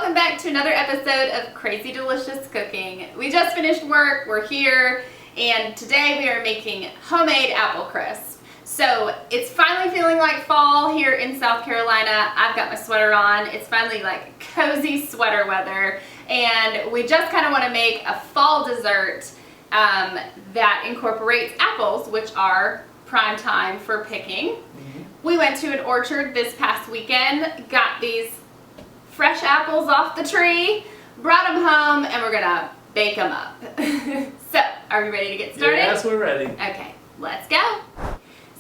welcome back to another episode of Crazy Delicious Cooking. We just finished work, we're here, and today we are making homemade apple crisp. So it's finally feeling like fall here in South Carolina. I've got my sweater on. It's finally like cozy sweater weather, and we just kind of want to make a fall dessert that incorporates apples, which are prime time for picking. We went to an orchard this past weekend, got these fresh apples off the tree, brought them home, and we're gonna bake them up. So, are we ready to get started? Yes, we're ready. Okay, let's go.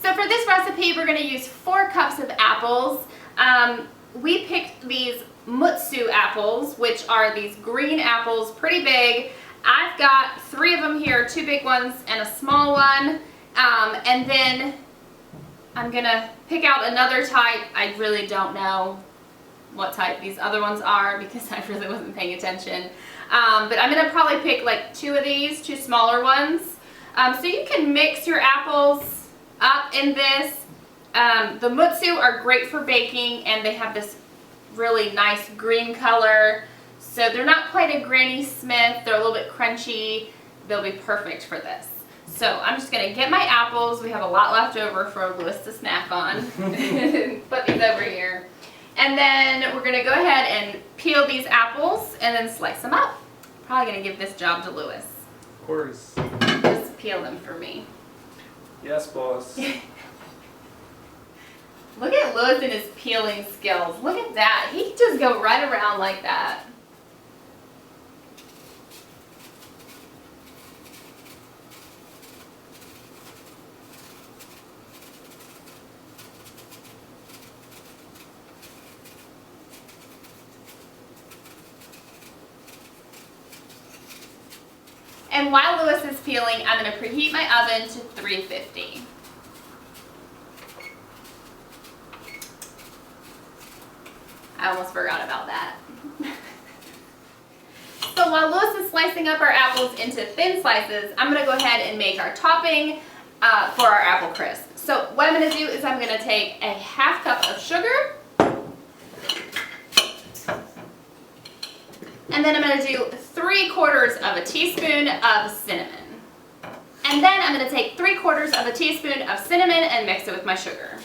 So for this recipe, we're gonna use 4 cups of apples. We picked these Mutsu apples, which are these green apples, pretty big. I've got 3 of them here, 2 big ones and a small one. And then I'm gonna pick out another type. I really don't know what type these other ones are because I really wasn't paying attention. But I'm gonna probably pick like 2 of these, 2 smaller ones. So you can mix your apples up in this. The Mutsu are great for baking, and they have this really nice green color. So they're not quite a Granny Smith, they're a little bit crunchy. They'll be perfect for this. So I'm just gonna get my apples. We have a lot left over for Luiz to snack on. Put these over here. And then we're gonna go ahead and peel these apples and then slice them up. Probably gonna give this job to Luiz. Of course. Just peel them for me. Yes, boss. Look at Luiz and his peeling skills. Look at that. He can just go right around like that. And while Luiz is peeling, I'm going to preheat my oven to 350. I almost forgot about that. So while Luiz is slicing up our apples into thin slices, I'm going to go ahead and make our topping for our apple crisp. So what I'm going to do is I'm going to take a ½ cup of sugar. And then I'm going to do 3/4 of a teaspoon of cinnamon. And then I'm going to take 3/4 of a teaspoon of cinnamon and mix it with my sugar.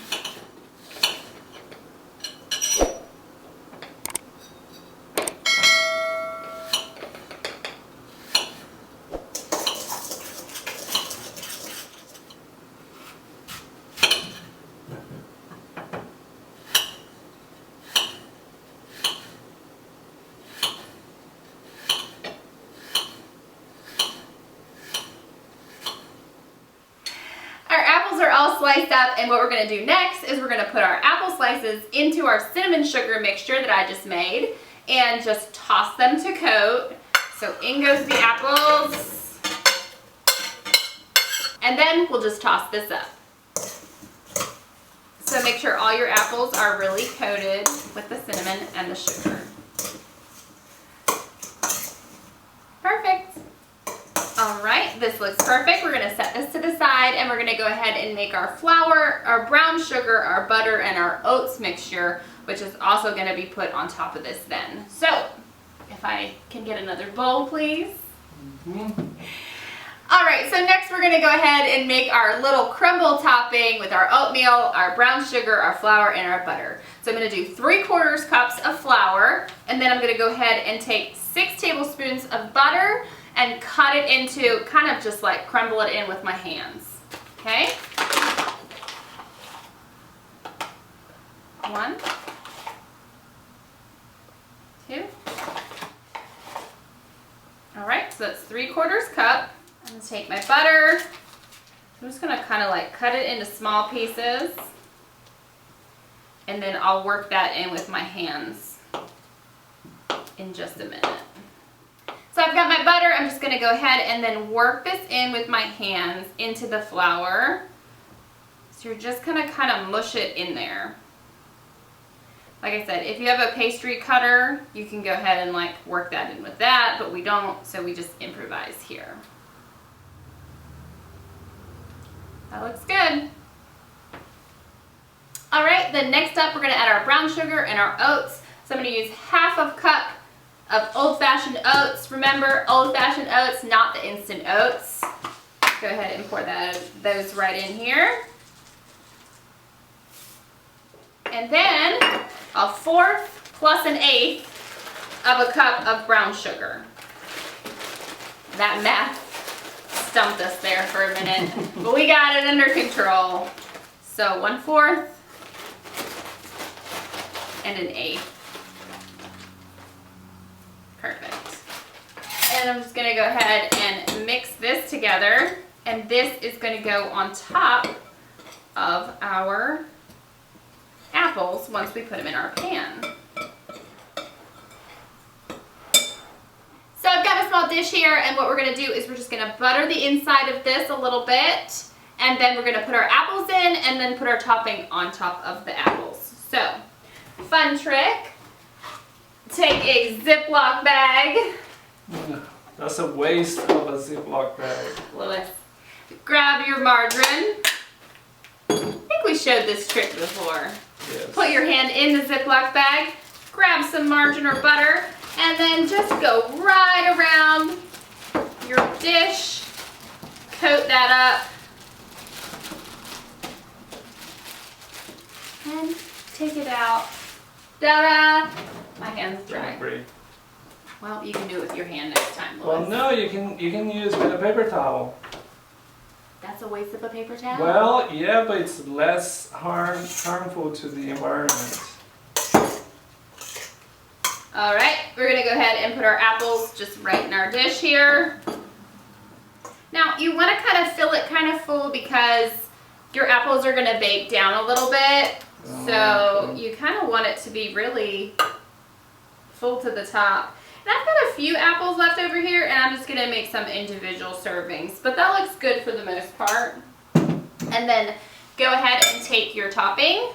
Are all sliced up, and what we're going to do next is we're going to put our apple slices into our cinnamon sugar mixture that I just made and just toss them to coat. So in goes the apples, and then we'll just toss this up. So make sure all your apples are really coated with the cinnamon and the sugar. Perfect. Alright, this looks perfect. We're going to set this to the side, and we're going to go ahead and make our flour, our brown sugar, our butter, and our oats mixture, which is also going to be put on top of this then. So, if I can get another bowl, please. Alright, so next we're going to go ahead and make our little crumble topping with our oatmeal, our brown sugar, our flour, and our butter. So I'm going to do 3/4 cups of flour, and then I'm going to go ahead and take 6 tablespoons of butter and cut it into, kind of just like crumble it in with my hands. Okay? 1, 2. Alright, so that's 3/4 cup. I'm going to take my butter. I'm just going to kind of like cut it into small pieces. And then I'll work that in with my hands in just a minute. So I've got my butter. I'm just going to go ahead and then work this in with my hands into the flour. So you're just going to kind of mush it in there. Like I said, if you have a pastry cutter, you can go ahead and like work that in with that, but we don't, so we just improvise here. That looks good. All right, then next up we're going to add our brown sugar and our oats. So I'm going to use ½ cup of old-fashioned oats. Remember, old-fashioned oats, not the instant oats. Go ahead and pour those right in here. And then a 1/4 plus an 1/8 of a cup of brown sugar. That math stumped us there for a minute, but we got it under control. So 1/4 and an 1/8. Perfect. And I'm just gonna go ahead and mix this together, and this is gonna go on top of our apples once we put them in our pan. So I've got a small dish here, and what we're gonna do is we're just gonna butter the inside of this a little bit, and then we're gonna put our apples in and then put our topping on top of the apples. So, fun trick. Take a Ziploc bag. That's a waste of a Ziploc bag. Luiz, grab your margarine. I think we showed this trick before. Yes. Put your hand in the Ziploc bag, grab some margarine or butter, and then just go right around your dish. Coat that up. And take it out. Ta-da! My hand's dry. Free. Well, you can do it with your hand next time, Luiz. Well, no, you can use with a paper towel. That's a waste of a paper towel? Well, yeah, but it's less harmful to the environment. All right, we're gonna go ahead and put our apples just right in our dish here. Now, you wanna kind of fill it kind of full because your apples are gonna bake down a little bit. So you kind of want it to be really full to the top. And I've got a few apples left over here, and I'm just gonna make some individual servings, but that looks good for the most part. And then go ahead and take your topping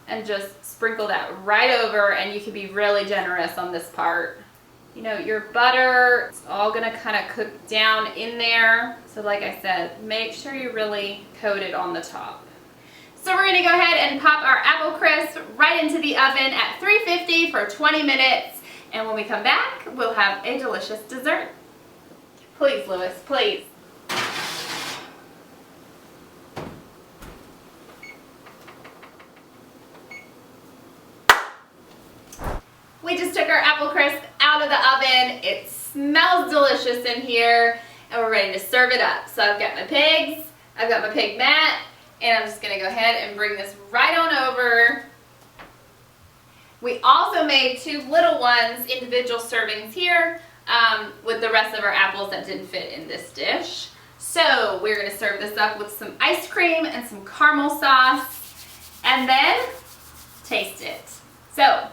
and just sprinkle that right over, and you can be really generous on this part. You know, your butter, it's all gonna kind of cook down in there. So like I said, make sure you really coat it on the top. So we're gonna go ahead and pop our apple crisp right into the oven at 350 for 20 minutes. And when we come back, we'll have a delicious dessert. Please, Luiz, please. We just took our apple crisp out of the oven. It smells delicious in here, and we're ready to serve it up. So I've got my pigs, I've got my pig mat, and I'm just gonna go ahead and bring this right on over. We also made 2 little ones, individual servings here, with the rest of our apples that didn't fit in this dish. So we're gonna serve this up with some ice cream and some caramel sauce, and then taste it. So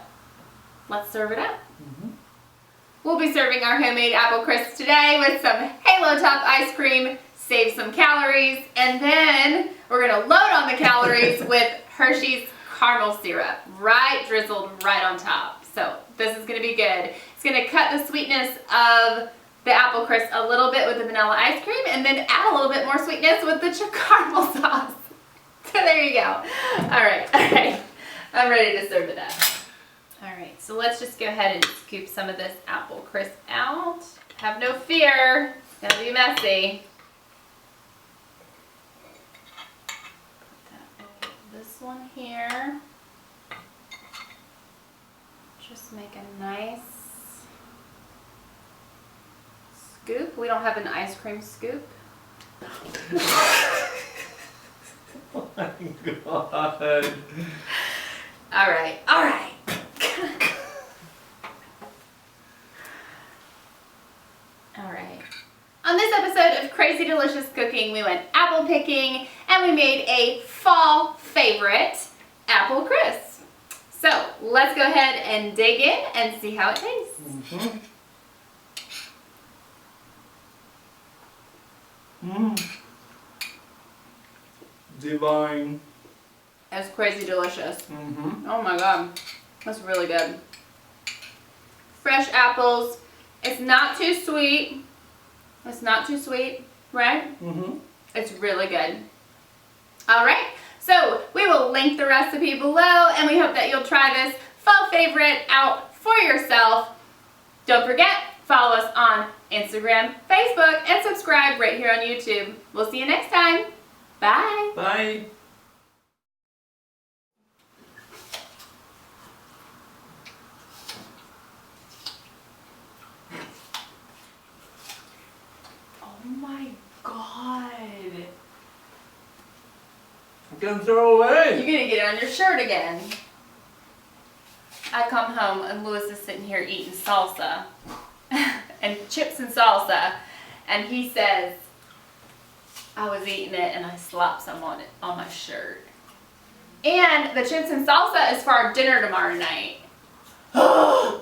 let's serve it up. We'll be serving our homemade apple crisp today with some Halo Top ice cream, save some calories, and then we're gonna load on the calories with Hershey's caramel syrup, drizzled right on top. So this is gonna be good. It's gonna cut the sweetness of the apple crisp a little bit with the vanilla ice cream, and then add a little bit more sweetness with the caramel sauce. So there you go. All right. I'm ready to serve it up. All right, so let's just go ahead and scoop some of this apple crisp out. Have no fear, it's gonna be messy. This one here. Just make a nice scoop. We don't have an ice cream scoop. Oh my God. All right. All right. On this episode of Crazy Delicious Cooking, we went apple picking, and we made a fall favorite, apple crisp. So let's go ahead and dig in and see how it tastes. Divine. It's crazy delicious. Oh my God, that's really good. Fresh apples. It's not too sweet. It's not too sweet, right? It's really good. All right, so we will link the recipe below, and we hope that you'll try this fall favorite out for yourself. Don't forget, follow us on Instagram, Facebook, and subscribe right here on YouTube. We'll see you next time. Bye. Bye. Oh my God. You can throw away. You're gonna get it on your shirt again. I come home and Luiz is sitting here eating salsa and chips and salsa, and he says, I was eating it and I slopped some on it on my shirt. And the chips and salsa is for our dinner tomorrow night. I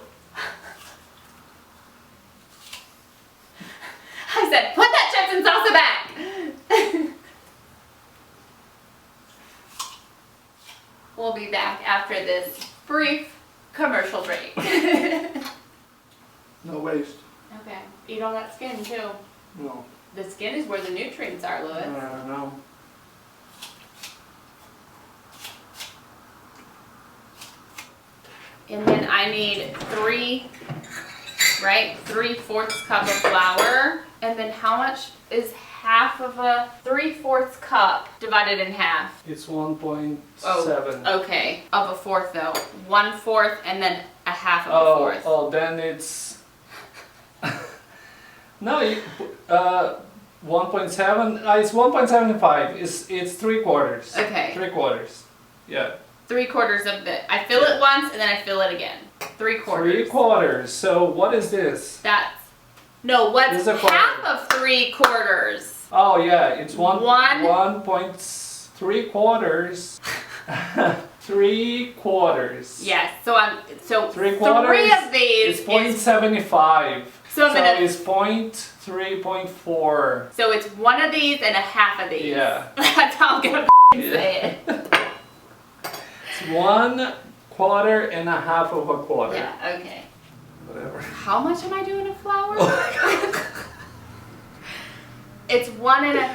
said, put that chips and salsa back. We'll be back after this brief commercial break. No waste. Okay, eat all that skin too. No. The skin is where the nutrients are, Luiz. No. And then I need 3/4 cup of flour. And then how much is half of a 3/4 cup divided in half? It's 1.7. Oh, okay. Of a fourth though. 1/4 and then a half of a fourth. Oh, then it's... No, 1.7. It's 1.75. It's 3/4. Okay. 3/4. Yeah. 3/4 of the. I fill it once and then I fill it again. 3/4. 3/4. So what is this? That's no. What's This is a half quarter. of 3/4? Oh yeah, it's 1.3. 3/4. Yes. So I'm 3/4. 3 of these. It's 0.75. So I'm gonna. it's 0.3.4. So it's one of these and a half of these. Yeah. That's how I'm gonna say it. It's 1/4 and a half of a quarter. Yeah. Okay. Whatever. How much am I doing of flour? It's 1 1/2